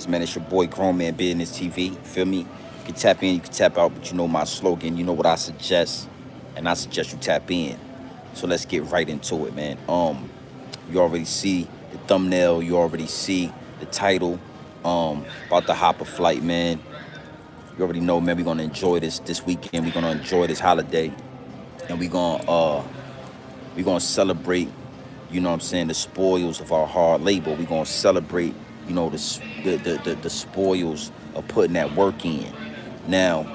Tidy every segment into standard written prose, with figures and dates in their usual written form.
business, man. It's your boy Grown Man Business TV. Feel me? You can tap in, you can tap out, but you know my slogan. You know what I suggest, and I suggest you tap in. So let's get right into it, man. You already see the thumbnail. You already see the title. About the Hopper flight, man. You already know, man. We're gonna enjoy this weekend. We're gonna enjoy this holiday, and we're gonna celebrate, you know what I'm saying, the spoils of our hard labor. We're gonna celebrate, the spoils of putting that work in. Now,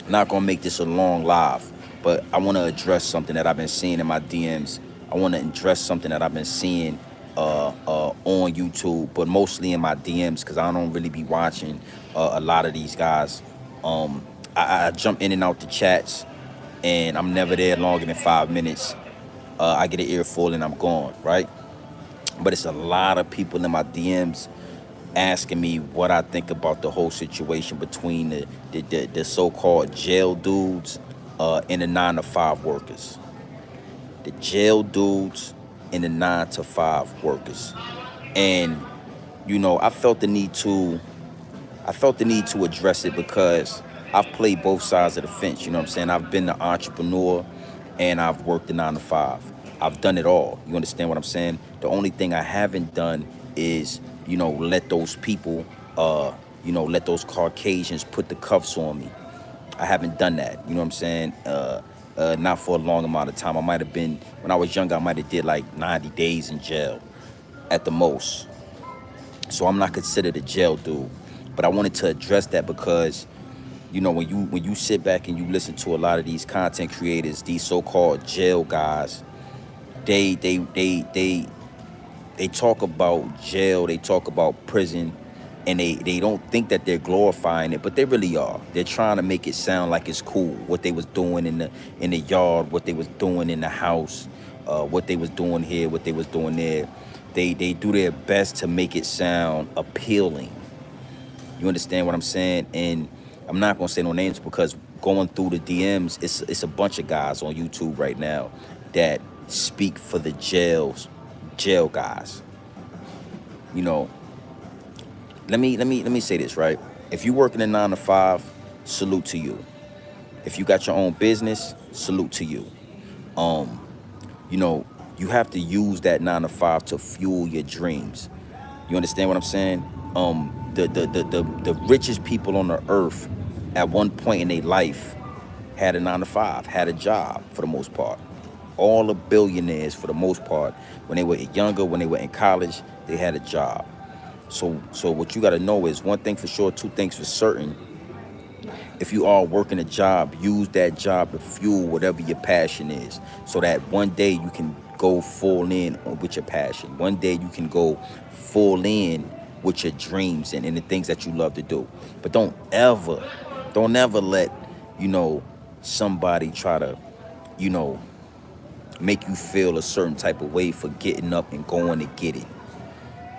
not gonna make this a long live, but I wanna address something that I've been seeing in my DMs. I wanna address something that I've been seeing on YouTube, but mostly in my DMs because I don't really be watching a lot of these guys. I jump in and out the chats, and I'm never there longer than 5 minutes. I get an earful and I'm gone, right? But it's a lot of people in my DMs asking me what I think about the whole situation between the so-called jail dudes and the 9 to 5 workers. The jail dudes and the 9 to 5 workers. And I felt the need to address it because I've played both sides of the fence. You know what I'm saying? I've been the entrepreneur and I've worked the 9 to 5. I've done it all. You understand what I'm saying? The only thing I haven't done is, let those people, let those Caucasians put the cuffs on me. I haven't done that. You know what I'm saying? Not for a long amount of time. I might have been, when I was younger, I might have did like 90 days in jail at the most. So I'm not considered a jail dude. But I wanted to address that because, when you sit back and you listen to a lot of these content creators, these so-called jail guys, they talk about jail, they talk about prison, and they don't think that they're glorifying it, but they really are. They're trying to make it sound like it's cool what they was doing in the yard, what they was doing in the house, what they was doing here, what they was doing there. They do their best to make it sound appealing. You understand what I'm saying? And I'm not gonna say no names because going through the DMs, it's a bunch of guys on YouTube right now that speak for the jail guys. Let me say this, right? If you work in a 9 to 5, salute to you. If you got your own business, salute to you. You have to use that 9 to 5 to fuel your dreams. You understand what I'm saying? The richest people on the earth at one point in their life had a 9 to 5, had a job for the most part. All the billionaires, for the most part, when they were younger, when they were in college, they had a job. So what you got to know is one thing for sure, two things for certain. If you are working a job, use that job to fuel whatever your passion is, so that one day you can go full in with your passion. One day you can go full in with your dreams and the things that you love to do. But don't ever let, somebody try to, make you feel a certain type of way for getting up and going to get it.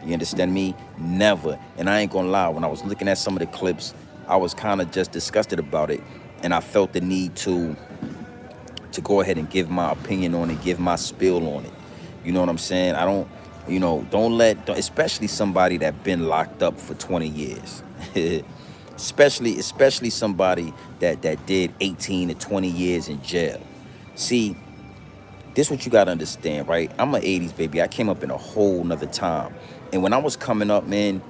You understand me? Never. And I ain't gonna lie, when I was looking at some of the clips, I was kind of just disgusted about it. And I felt the need to go ahead and give my opinion on it, give my spill on it. You know what I'm saying? I don't, especially somebody that been locked up for 20 years. especially somebody that did 18 to 20 years in jail. See, this what you gotta understand, right? I'm an 80s baby. I came up in a whole nother time. And when I was coming up, man,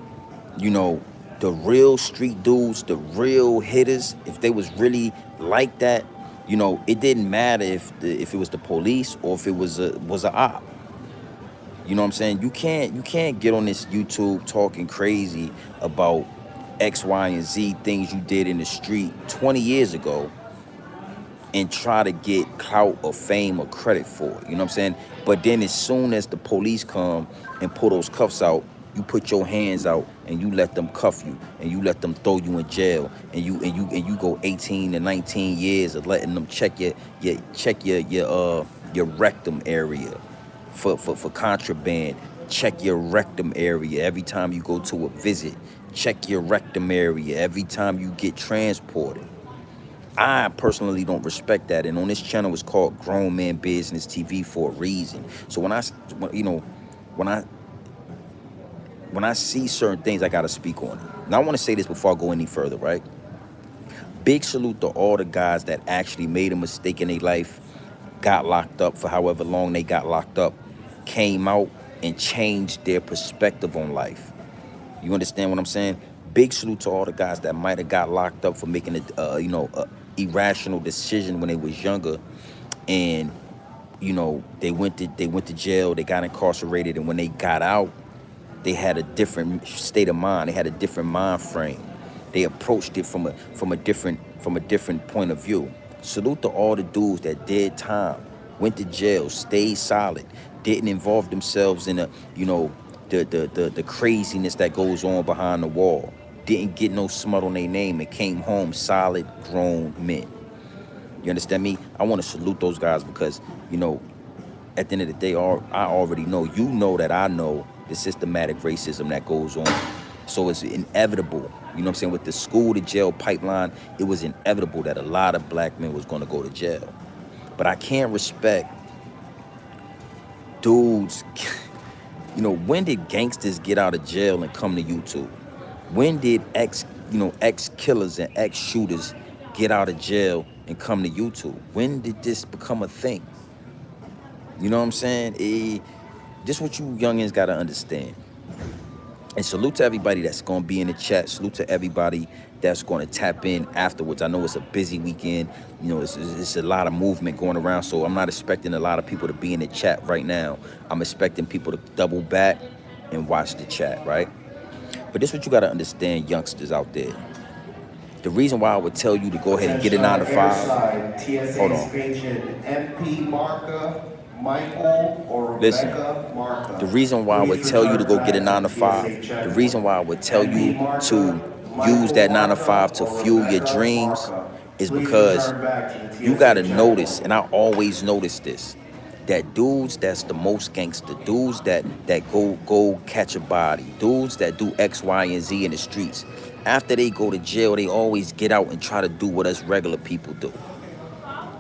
the real street dudes, the real hitters, if they was really like that, it didn't matter if it was the police or if it was a op. You know what I'm saying? You can't get on this YouTube talking crazy about X, Y, and Z things you did in the street 20 years ago and try to get clout or fame or credit for it. You know what I'm saying? But then as soon as the police come and pull those cuffs out, you put your hands out and you let them cuff you and you let them throw you in jail and you go 18 to 19 years of letting them check your rectum area for contraband. Check your rectum area every time you go to a visit. Check your rectum area every time you get transported. I personally don't respect that, and on this channel it's called Grown Man Business TV for a reason. So when when I see certain things, I gotta speak on it. Now I want to say this before I go any further, right? Big salute to all the guys that actually made a mistake in their life, got locked up for however long they got locked up, came out and changed their perspective on life. You understand what I'm saying? Big salute to all the guys that might have got locked up for making a irrational decision when they was younger, and they went to jail, they got incarcerated, and when they got out, they had a different state of mind. They had a different mind frame. They approached it from a different point of view. Salute to all the dudes that did time, went to jail, stayed solid, didn't involve themselves in the craziness that goes on behind the wall. Didn't get no smut on their name and came home solid grown men. You understand me? I want to salute those guys because, at the end of the day, I already know, that I know the systematic racism that goes on. So it's inevitable, you know what I'm saying? With the school to jail pipeline, it was inevitable that a lot of black men was going to go to jail. But I can't respect dudes. When did gangsters get out of jail and come to YouTube? When did ex-killers and ex-shooters get out of jail and come to YouTube? When did this become a thing? You know what I'm saying? This what you youngins got to understand. And salute to everybody that's going to be in the chat. Salute to everybody that's going to tap in afterwards. I know it's a busy weekend. It's a lot of movement going around, so I'm not expecting a lot of people to be in the chat right now. I'm expecting people to double back and watch the chat, right? But this what you got to understand, youngsters out there. The reason why I would tell you to go ahead and get a 9 to 5. Hold on. MP Marca, Michael, or listen, Marca. The reason why I would tell you to go get a 9 to 5, the reason why I would tell you to use that 9 to 5 to fuel your dreams is because you got to notice, and I always notice this, that dudes that's the most gangster, dudes that go catch a body, dudes that do X, Y, and Z in the streets, after they go to jail, they always get out and try to do what us regular people do.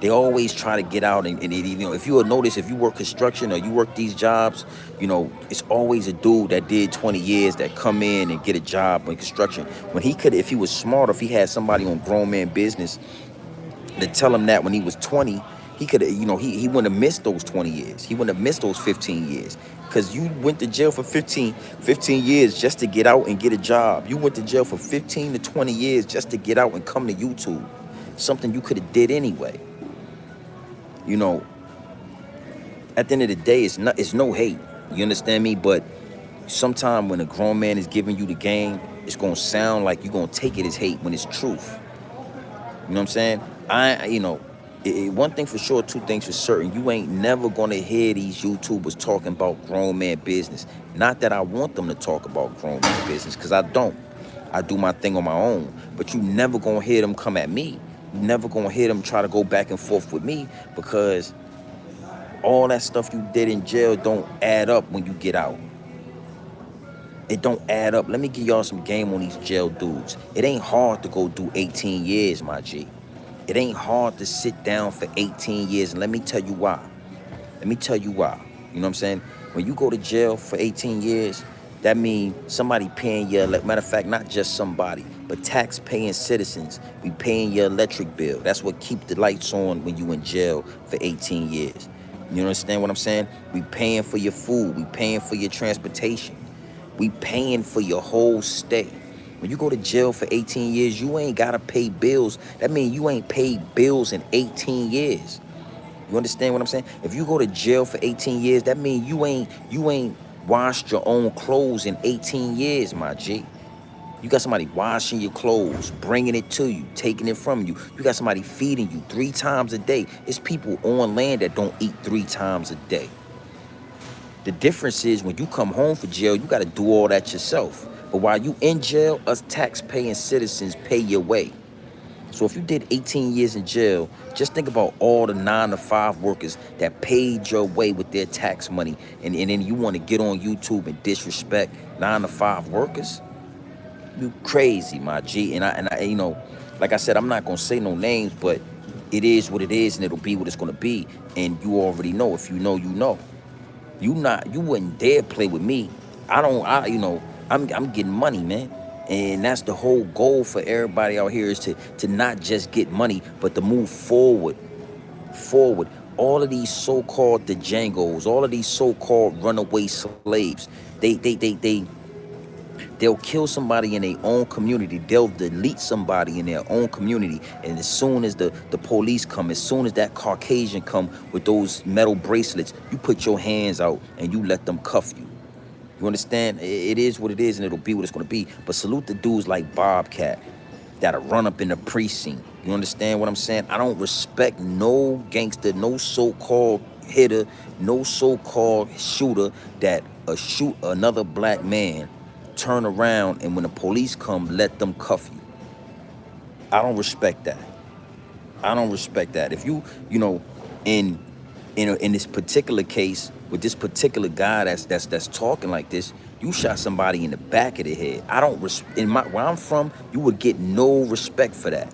They always try to get out and if you will notice, if you work construction or you work these jobs, it's always a dude that did 20 years that come in and get a job in construction. When he could, if he was smart, if he had somebody on Grown Man Business to tell him that when he was 20, he could have, he wouldn't have missed those 20 years. He wouldn't have missed those 15 years. Because you went to jail for 15 years just to get out and get a job. You went to jail for 15 to 20 years just to get out and come to YouTube. Something you could have did anyway. At the end of the day, it's no hate. You understand me? But sometime when a grown man is giving you the game, it's going to sound like you're going to take it as hate when it's truth. You know what I'm saying? One thing for sure, two things for certain. You ain't never going to hear these YouTubers talking about grown man business. Not that I want them to talk about grown man business, because I don't. I do my thing on my own. But you never going to hear them come at me. You never going to hear them try to go back and forth with me, because all that stuff you did in jail don't add up when you get out. It don't add up. Let me give y'all some game on these jail dudes. It ain't hard to go do 18 years, my G. It ain't hard to sit down for 18 years. And let me tell you why. You know what I'm saying? When you go to jail for 18 years, that means somebody paying your, matter of fact, not just somebody, but tax-paying citizens be paying your electric bill. That's what keep the lights on when you in jail for 18 years. You understand what I'm saying? We paying for your food. We paying for your transportation. We paying for your whole stay. When you go to jail for 18 years, you ain't got to pay bills. That means you ain't paid bills in 18 years. You understand what I'm saying? If you go to jail for 18 years, that means you ain't washed your own clothes in 18 years, my G. You got somebody washing your clothes, bringing it to you, taking it from you. You got somebody feeding you 3 times a day. It's people on land that don't eat 3 times a day. The difference is when you come home from jail, you got to do all that yourself. But while you in jail, us tax-paying citizens pay your way. So if you did 18 years in jail, just think about all the 9 to 5 workers that paid your way with their tax money. And then you want to get on YouTube and disrespect 9 to 5 workers? You crazy, my G. And I like I said, I'm not going to say no names, but it is what it is, and it'll be what it's going to be. And you already know. If you know, you know. You wouldn't dare play with me. I'm getting money, man. And that's the whole goal for everybody out here is to not just get money, but to move forward. All of these so-called Django's, all of these so-called runaway slaves, they'll kill somebody in their own community. They'll delete somebody in their own community. And as soon as the police come, as soon as that Caucasian come with those metal bracelets, you put your hands out and you let them cuff you. You understand? It is what it is, and it'll be what it's going to be. But salute the dudes like Bobcat that'll run up in the precinct. You understand what I'm saying? I don't respect no gangster, no so-called hitter, no so-called shooter that shoot another black man, turn around, and when the police come, let them cuff you. I don't respect that. I don't respect that. If you know, in in this particular case with this particular guy that's talking like this, you shot somebody in the back of the head. I don't in my where I'm from, you would get no respect for that.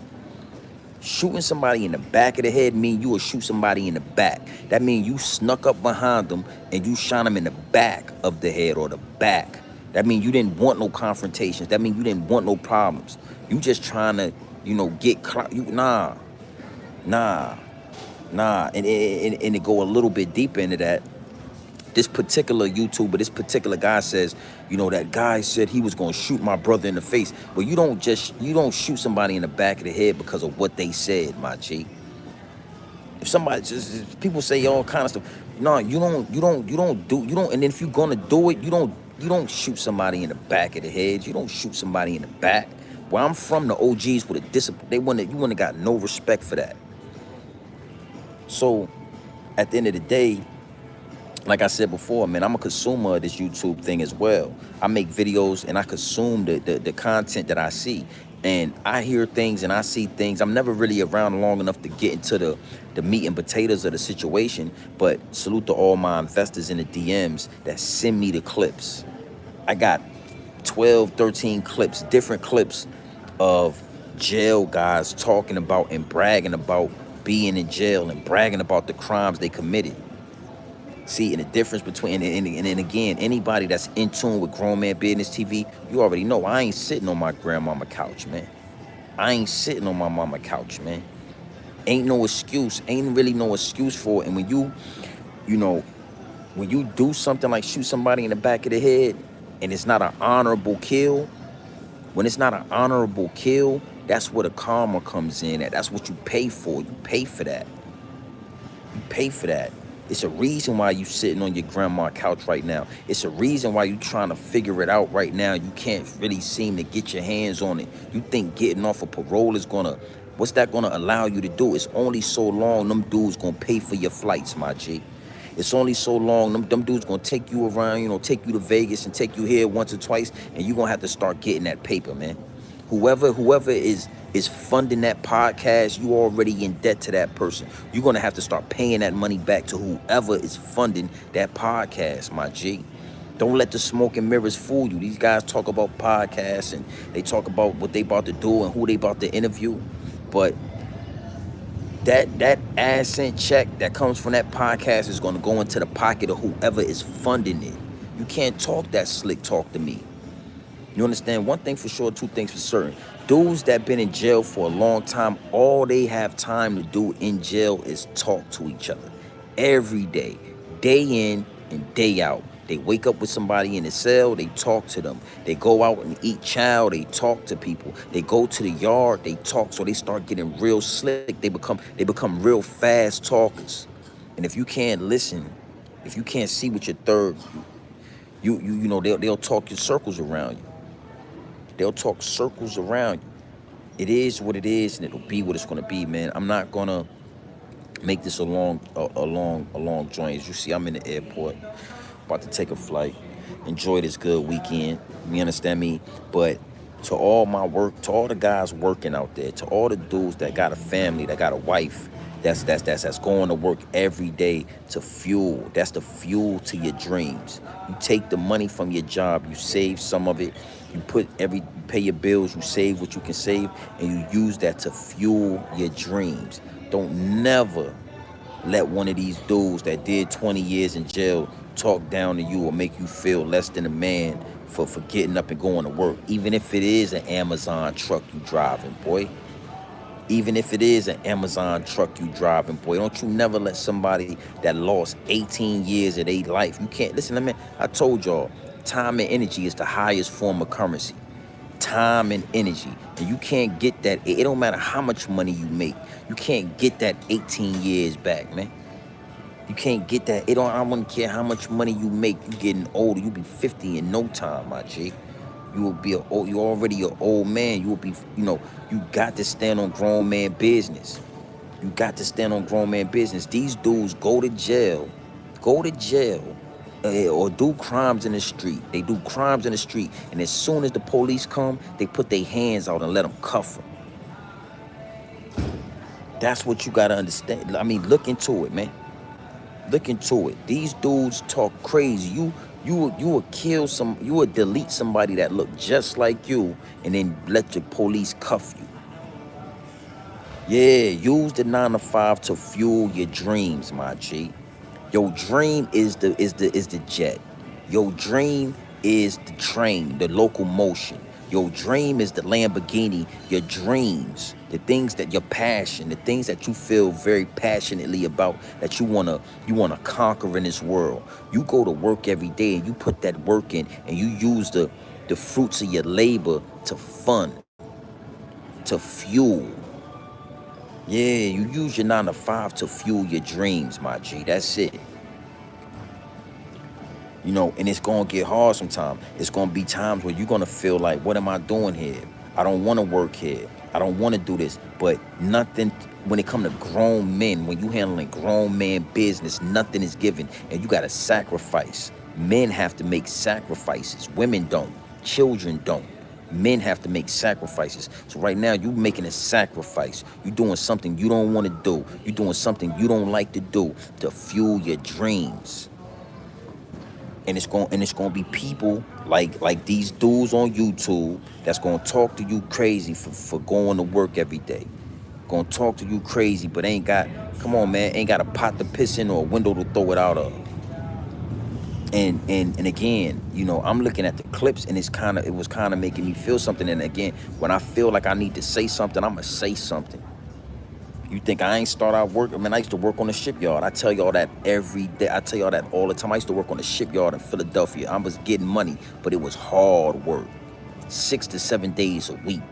Shooting somebody in the back of the head mean you would shoot somebody in the back. That means you snuck up behind them and you shot them in the back of the head or the back. That means you didn't want no confrontations. That means you didn't want no problems. You just trying to, get you nah. And to go a little bit deeper into that, this particular YouTuber, this particular guy says, that guy said he was gonna shoot my brother in the face. But you don't shoot somebody in the back of the head because of what they said, my G. If somebody people say all kind of stuff, no, you don't, and then if you're gonna do it, you don't shoot somebody in the back of the head. You don't shoot somebody in the back. Where I'm from, the OGs with a discipline, you wouldn't have got no respect for that. So, at the end of the day, like I said before, man, I'm a consumer of this YouTube thing as well. I make videos and I consume the content that I see. And I hear things and I see things. I'm never really around long enough to get into the meat and potatoes of the situation. But salute to all my investors in the DMs that send me the clips. I got 12, 13 clips, different clips of jail guys talking about and bragging about being in jail and bragging about the crimes they committed. See, and the difference between, and again, anybody that's in tune with Grown Man Business TV, you already know I ain't sitting on my grandmama couch, man. I ain't sitting on my mama couch, man. Ain't no excuse, ain't really no excuse for it. And when you do something like shoot somebody in the back of the head and it's not an honorable kill, when it's not an honorable kill, that's where the karma comes in at. That's what you pay for. You pay for that. You pay for that. It's a reason why you sitting on your grandma's couch right now. It's a reason why you trying to figure it out right now. You can't really seem to get your hands on it. You think getting off of parole is what's that gonna allow you to do? It's only so long them dudes gonna pay for your flights, my G. It's only so long them dudes gonna take you around, take you to Vegas and take you here once or twice, and you gonna have to start getting that paper, man. Whoever is funding that podcast, you already in debt to that person. You're gonna have to start paying that money back to whoever is funding that podcast, my G. Don't let the smoke and mirrors fool you. These guys talk about podcasts and they talk about what they about to do and who they about to interview, but that AdSense check that comes from that podcast is gonna go into the pocket of whoever is funding it. You can't talk that slick talk to me. You understand? One thing for sure, two things for certain. Dudes that been in jail for a long time, all they have time to do in jail is talk to each other. Every day in and day out. They wake up with somebody in the cell, they talk to them. They go out and eat chow, they talk to people. They go to the yard, they talk, so they start getting real slick. They become real fast talkers. And if you can't listen, if you can't see with your third, they'll talk in circles around you. They'll talk circles around you. It is what it is, and it'll be what it's gonna be, man. I'm not gonna make this a long joint. As you see, I'm in the airport, about to take a flight. Enjoy this good weekend. You understand me? But to all the guys working out there, to all the dudes that got a family, that got a wife, that's going to work every day to fuel. That's the fuel to your dreams. You take the money from your job, you save some of it, you pay your bills, you save what you can save, and you use that to fuel your dreams. Don't never let one of these dudes that did 20 years in jail talk down to you or make you feel less than a man for getting up and going to work, even if it is an Amazon truck you driving, boy. Even if it is an Amazon truck you driving, boy, don't you never let somebody that lost 18 years of their life. You can't listen to me. I told y'all, time and energy is the highest form of currency. Time and energy, and you can't get that. It don't matter how much money you make. You can't get that 18 years back, man. You can't get that. It don't. I don't care how much money you make. You getting older. You be 50 in no time, my G. You will be you're already an old man. You will be, you got to stand on grown man business. You got to stand on grown man business. These dudes go to jail, or do crimes in the street. They do crimes in the street, and as soon as the police come, they put their hands out and let them cuff them. That's what you gotta understand. I mean, look into it, man. Look into it. These dudes talk crazy. You would kill you would delete somebody that looked just like you and then let the police cuff you. Yeah, use the 9 to 5 to fuel your dreams, my G. Your dream is the jet. Your dream is the train, the locomotion. Your dream is the Lamborghini. Your dreams, the things that your passion, the things that you feel very passionately about, that you wanna conquer in this world. You go to work every day and you put that work in, and you use the fruits of your labor to fund, to fuel. Yeah, you use your 9 to 5 to fuel your dreams, my G. That's it. And it's gonna get hard sometimes. It's gonna be times where you're gonna feel like, what am I doing here? I don't wanna work here. I don't wanna do this. But nothing, when it comes to grown men, when you handling grown man business, nothing is given. And you gotta sacrifice. Men have to make sacrifices. Women don't. Children don't. Men have to make sacrifices. So right now, you making a sacrifice. You doing something you don't want to do. You doing something you don't like to do to fuel your dreams. And it's gonna be people like these dudes on YouTube that's gonna talk to you crazy for going to work every day. Gonna talk to you crazy, but ain't got a pot to piss in or a window to throw it out of. And again, I'm looking at the clips, and it was kind of making me feel something. And again, when I feel like I need to say something, I'm gonna say something. You think I ain't start out work? I mean, I used to work on the shipyard. I tell y'all that every day. I tell y'all that all the time. I used to work on the shipyard in Philadelphia. I was getting money, but it was hard work. 6 to 7 days a week.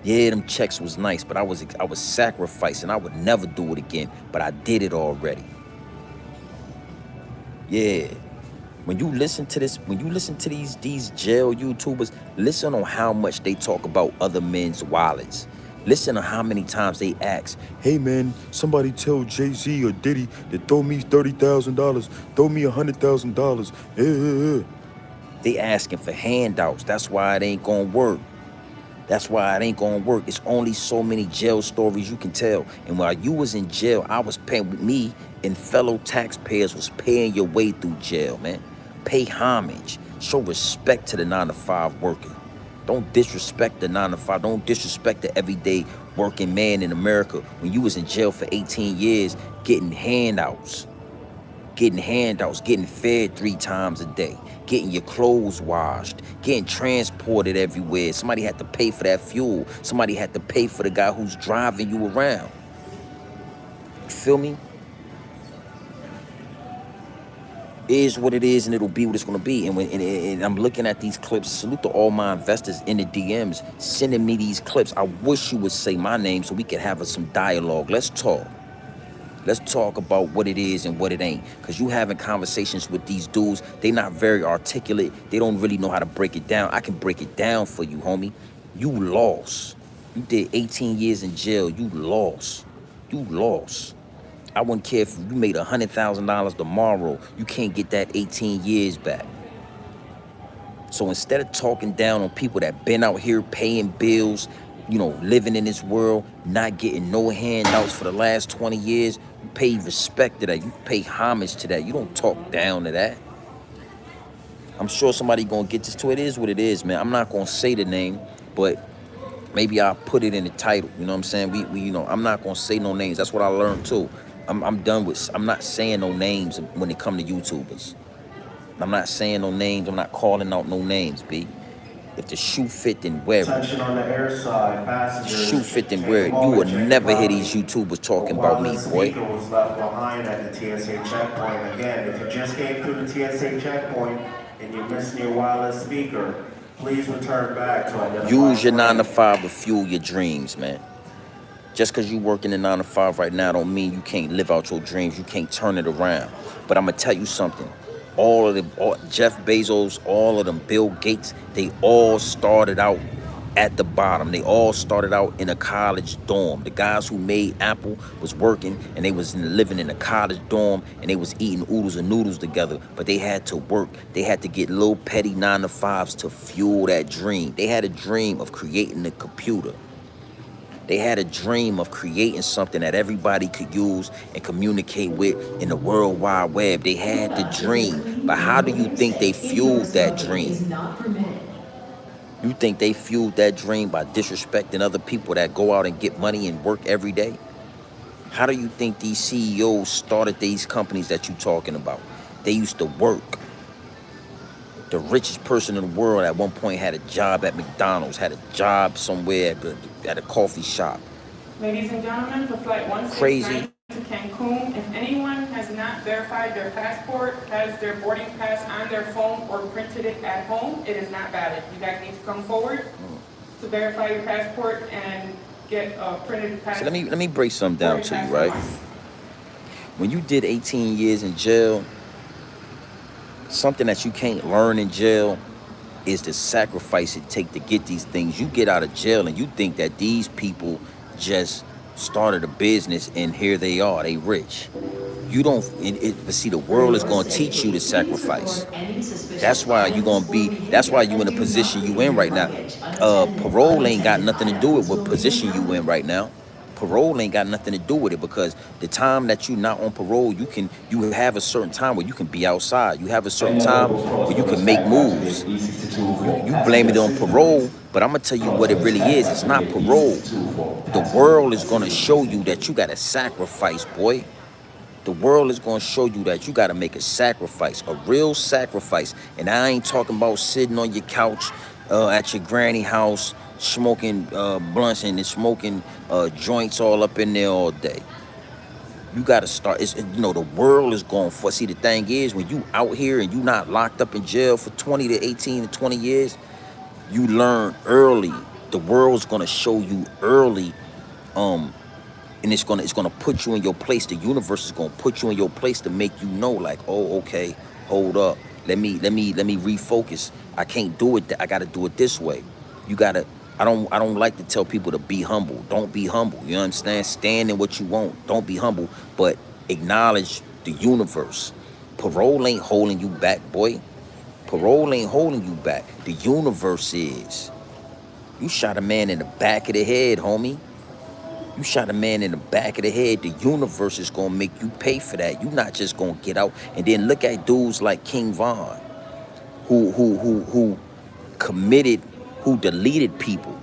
Yeah, them checks was nice, but I was sacrificing. I would never do it again, but I did it already. Yeah. When you listen to these jail YouTubers, listen on how much they talk about other men's wallets. Listen to how many times they ask, hey man, somebody tell Jay-Z or Diddy to throw me $30,000, throw me $100,000. They asking for handouts. That's why it ain't gonna work. It's only so many jail stories you can tell. And while you was in jail, I was paying, me and fellow taxpayers was paying your way through jail, man. Pay homage. Show respect to the 9 to 5 worker. Don't disrespect the 9 to 5. Don't disrespect the everyday working man in America when you was in jail for 18 years getting handouts, getting fed 3 times a day, getting your clothes washed, getting transported everywhere. Somebody had to pay for that fuel. Somebody had to pay for the guy who's driving you around. You feel me? Is what it is, and it'll be what it's gonna be. And I'm looking at these clips. Salute to all my investors in the DMs sending me these clips. I wish you would say my name so we could have some dialogue. Let's talk. Let's talk about what it is and what it ain't. Because you having conversations with these dudes, they not very articulate. They don't really know how to break it down. I can break it down for you, homie. You lost. You did 18 years in jail. You lost. I wouldn't care if you made $100,000 tomorrow. You can't get that 18 years back. So instead of talking down on people that been out here paying bills, living in this world, not getting no handouts for the last 20 years, you pay respect to that. You pay homage to that. You don't talk down to that. I'm sure somebody gonna get this to it. Is what it is, man. I'm not gonna say the name, but maybe I'll put it in the title. You know what I'm saying? We I'm not gonna say no names. That's what I learned too. I'm done with. I'm not saying no names when it come to YouTubers. I'm not saying no names. I'm not calling out no names, B. If the shoe fit, then wear it. Attention on the air side, The shoe passengers, fit, then take wear a it. You moment, will check your never hear these boundary. YouTubers A talking about me, wireless boy. speaker was left behind at the TSA checkpoint. Again, if you just came through the TSA checkpoint and you're missing your wireless speaker, please return back to identify Use your 9 to lane. 5 to fuel your dreams, man. Just because you working in 9 to 5 right now don't mean you can't live out your dreams. You can't turn it around. But I'm gonna tell you something. Jeff Bezos, all of them, Bill Gates, they all started out at the bottom. They all started out in a college dorm. The guys who made Apple was working and they was living in a college dorm and they was eating oodles and noodles together. But they had to work. They had to get little petty 9 to 5s to fuel that dream. They had a dream of creating a computer. They had a dream of creating something that everybody could use and communicate with in the World Wide Web. They had the dream. But how do you think they fueled that dream? You think they fueled that dream by disrespecting other people that go out and get money and work every day? How do you think these CEOs started these companies that you're talking about? They used to work. The richest person in the world at one point had a job at McDonald's, had a job somewhere at a coffee shop. Ladies and gentlemen, for flight 169 to Cancun, if anyone has not verified their passport, has their boarding pass on their phone or printed it at home, it is not valid. You guys need to come forward to verify your passport and get a printed passport. So let me break something down to you, right? When you did 18 years in jail, something that you can't learn in jail is the sacrifice it takes to get these things. You get out of jail and you think that these people just started a business and here they are, they rich. You don't, but see, the world is going to teach you to sacrifice. That's why you're going to be, that's why you in the position you in right now. Parole ain't got nothing to do with what position you in right now. Parole ain't got nothing to do with it, because the time that you're not on parole, you have a certain time where you can be outside. You have a certain time where you can make moves. You blame it on parole, but I'm gonna tell you what it really is. It's not parole. The world is gonna show you that you gotta sacrifice, boy. The world is gonna show you that you gotta make a sacrifice, a real sacrifice. And I ain't talking about sitting on your couch at your granny house smoking blunts and smoking joints all up in there all day. You got to start. The world is going for. See, the thing is, when you out here and you not locked up in jail for 20 to 18 to 20 years, you learn early. The world's going to show you early, and it's gonna put you in your place. The universe is going to put you in your place to make you know, like, oh, okay, hold up. Let me refocus. I can't do it. I got to do it this way. You got to. I don't like to tell people to be humble. Don't be humble. You understand? Stand in what you want. Don't be humble, but acknowledge the universe. Parole ain't holding you back, boy. Parole ain't holding you back. The universe is. You shot a man in the back of the head, homie. You shot a man in the back of the head. The universe is gonna make you pay for that. You're not just gonna get out. And then look at dudes like King Von, who committed, who deleted people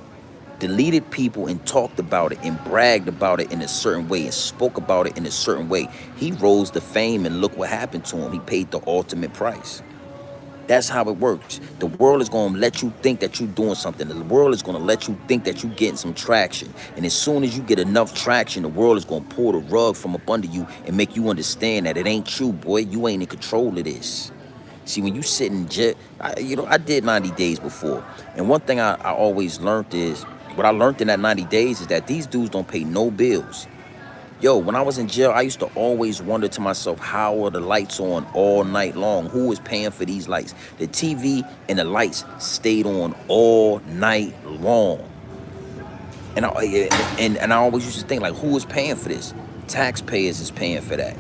and talked about it and bragged about it in a certain way and spoke about it in a certain way. He rose to fame, and look what happened to him. He paid the ultimate price. That's how it works. The world is going to let you think that you're doing something. The world is going to let you think that you're getting some traction. And as soon as you get enough traction, the world is going to pull the rug from up under you and make you understand that it ain't you, boy. You ain't in control of this. See, when you sit in jail, I did 90 days before. And one thing I always learned is, what I learned in that 90 days is that these dudes don't pay no bills. Yo, when I was in jail, I used to always wonder to myself, how are the lights on all night long? Who is paying for these lights? The TV and the lights stayed on all night long. And I always used to think, like, who is paying for this? Taxpayers is paying for that.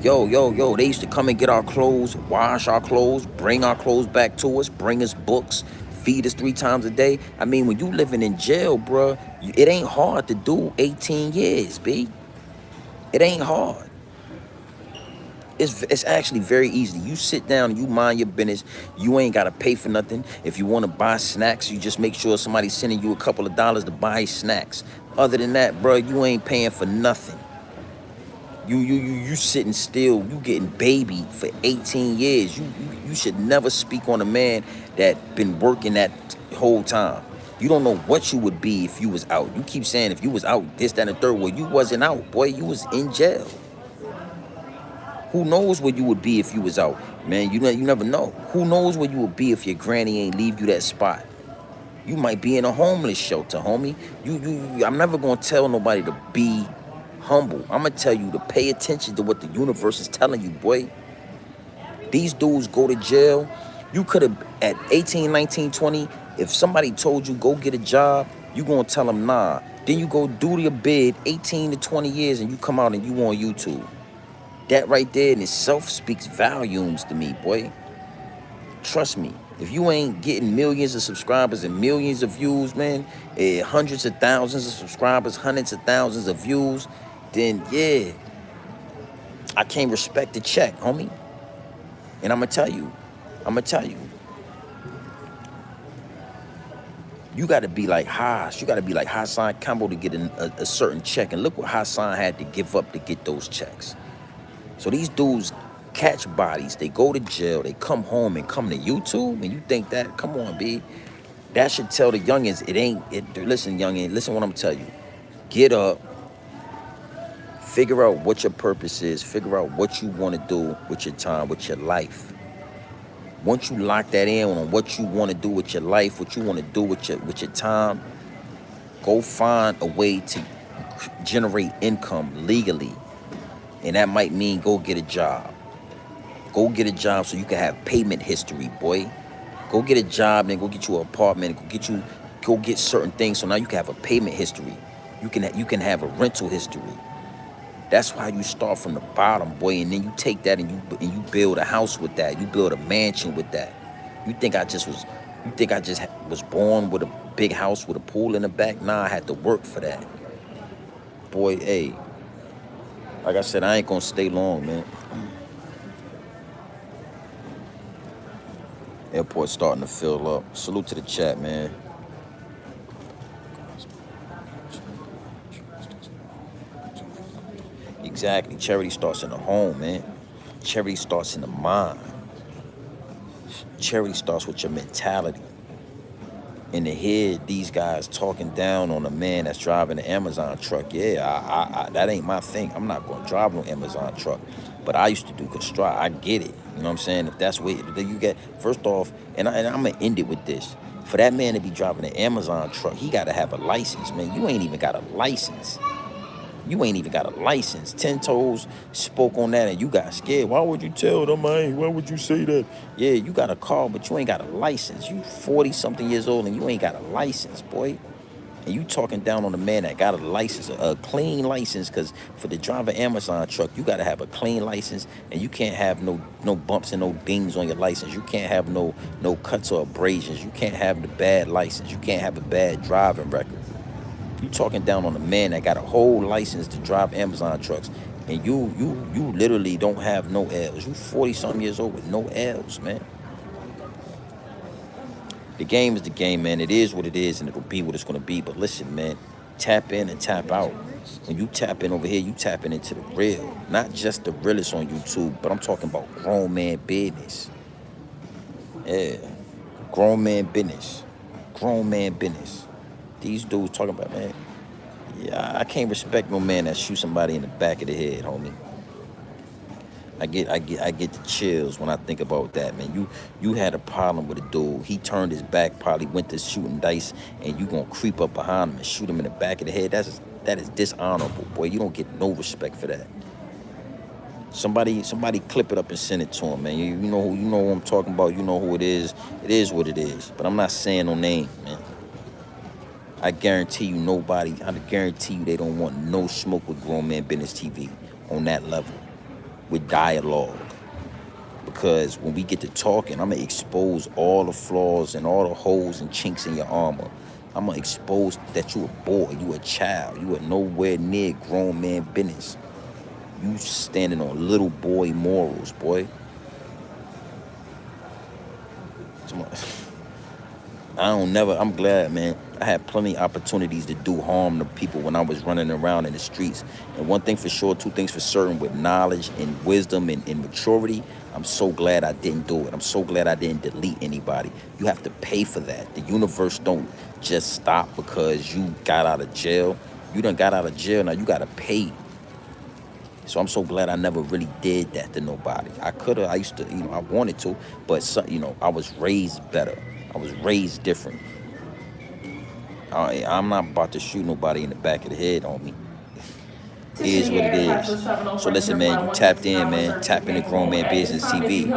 Yo, they used to come and get our clothes, wash our clothes, bring our clothes back to us, bring us books, feed us 3 times a day. I mean, when you living in jail, bruh, it ain't hard to do 18 years, B. It ain't hard. It's actually very easy. You sit down and you mind your business. You ain't got to pay for nothing. If you want to buy snacks, you just make sure somebody's sending you a couple of dollars to buy snacks. Other than that, bruh, you ain't paying for nothing. You sitting still, you getting babied for 18 years. You should never speak on a man that been working that whole time. You don't know what you would be if you was out. You keep saying if you was out, this, that, and the third. Well, you wasn't out, boy. You was in jail. Who knows what you would be if you was out? Man, you never know. Who knows what you would be if your granny ain't leave you that spot? You might be in a homeless shelter, homie. I'm never gonna tell nobody to be humble. I'm gonna tell you to pay attention to what the universe is telling you, boy. These dudes go to jail. You could have, at 18, 19, 20, if somebody told you go get a job, you gonna tell them nah. Then you go do your bid, 18 to 20 years, and you come out and you on YouTube. That right there in itself speaks volumes to me, boy. Trust me. If you ain't getting millions of subscribers and millions of views, man, hundreds of thousands of subscribers, hundreds of thousands of views, then yeah, I can't respect the check, homie. And I'm gonna tell you, you gotta be like Haas, you gotta be like Hassan Campbell to get a certain check. And look what Hassan had to give up to get those checks. So these dudes catch bodies, they go to jail, they come home and come to YouTube, and you think that, come on, B. That should tell the youngins, listen, youngin, listen what I'm telling you. Get up, figure out what your purpose is, figure out what you want to do with your time, with your life. Once you lock that in on what you want to do with your life, what you want to do with your time, go find a way to generate income legally. And that might mean go get a job. Go get a job so you can have payment history, boy. Go get a job, then go get you an apartment, go get certain things so now you can have a payment history. You can have a rental history. That's why you start from the bottom, boy, and then you take that and you build a house with that. You build a mansion with that. You think I just was born with a big house with a pool in the back? Nah, I had to work for that. Boy, hey. Like I said, I ain't gonna stay long, man. Airport's starting to fill up. Salute to the chat, man. Exactly. Charity starts in the home, man. Charity starts in the mind. Charity starts with your mentality. In the head, these guys talking down on a man that's driving an Amazon truck. Yeah, I that ain't my thing. I'm not going to drive no Amazon truck. But I used to do construct. I get it. You know what I'm saying? If that's what you get, first off, and I'm going to end it with this. For that man to be driving an Amazon truck, he got to have a license, man. You ain't even got a license. You ain't even got a license. 10 Toes spoke on that and you got scared. Why would you tell them, man? Why would you say that? Yeah, you got a car, but you ain't got a license. You 40-something years old and you ain't got a license, boy. And you talking down on a man that got a license, a clean license, because for the driver Amazon truck, you got to have a clean license, and you can't have no bumps and no dings on your license. You can't have no cuts or abrasions. You can't have the bad license. You can't have a bad driving record. You talking down on a man that got a whole license to drive Amazon trucks, and you literally don't have no L's. You 40-something years old with no L's, man. The game is the game, man. It is what it is, and it'll be what it's gonna be. But listen, man, tap in and tap out. When you tap in over here, you tapping into the real, not just the realest on YouTube, but I'm talking about grown man business. Yeah, grown man business, grown man business. These dudes talking about, man, yeah, I can't respect no man that shoot somebody in the back of the head, homie. I get the chills when I think about that, man. You had a problem with a dude. He turned his back, probably went to shooting dice, and you gonna creep up behind him and shoot him in the back of the head. That is dishonorable, boy. You don't get no respect for that. Somebody clip it up and send it to him, man. You know who I'm talking about. You know who it is. It is what it is. But I'm not saying no name, man. I guarantee you they don't want no smoke with Grown Man Business TV on that level with dialogue. Because when we get to talking, I'm going to expose all the flaws and all the holes and chinks in your armor. I'm going to expose that you a boy, you a child, you are nowhere near grown man business. You standing on little boy morals, boy. I'm glad, man. I had plenty of opportunities to do harm to people when I was running around in the streets. And one thing for sure, two things for certain, with knowledge and wisdom and maturity, I'm so glad I didn't do it. I'm so glad I didn't delete anybody. You have to pay for that. The universe don't just stop because you got out of jail. You done got out of jail, now you gotta pay. So I'm so glad I never really did that to nobody. I used to, I wanted to, but I was raised better. I was raised different. I'm not about to shoot nobody in the back of the head on me. It is what it is. So listen, man, you tapped in, man. Tap into Grown Man Business TV.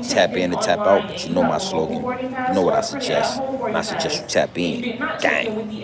Tap in and tap out, but you know my slogan. You know what I suggest. And I suggest you tap in. Gang.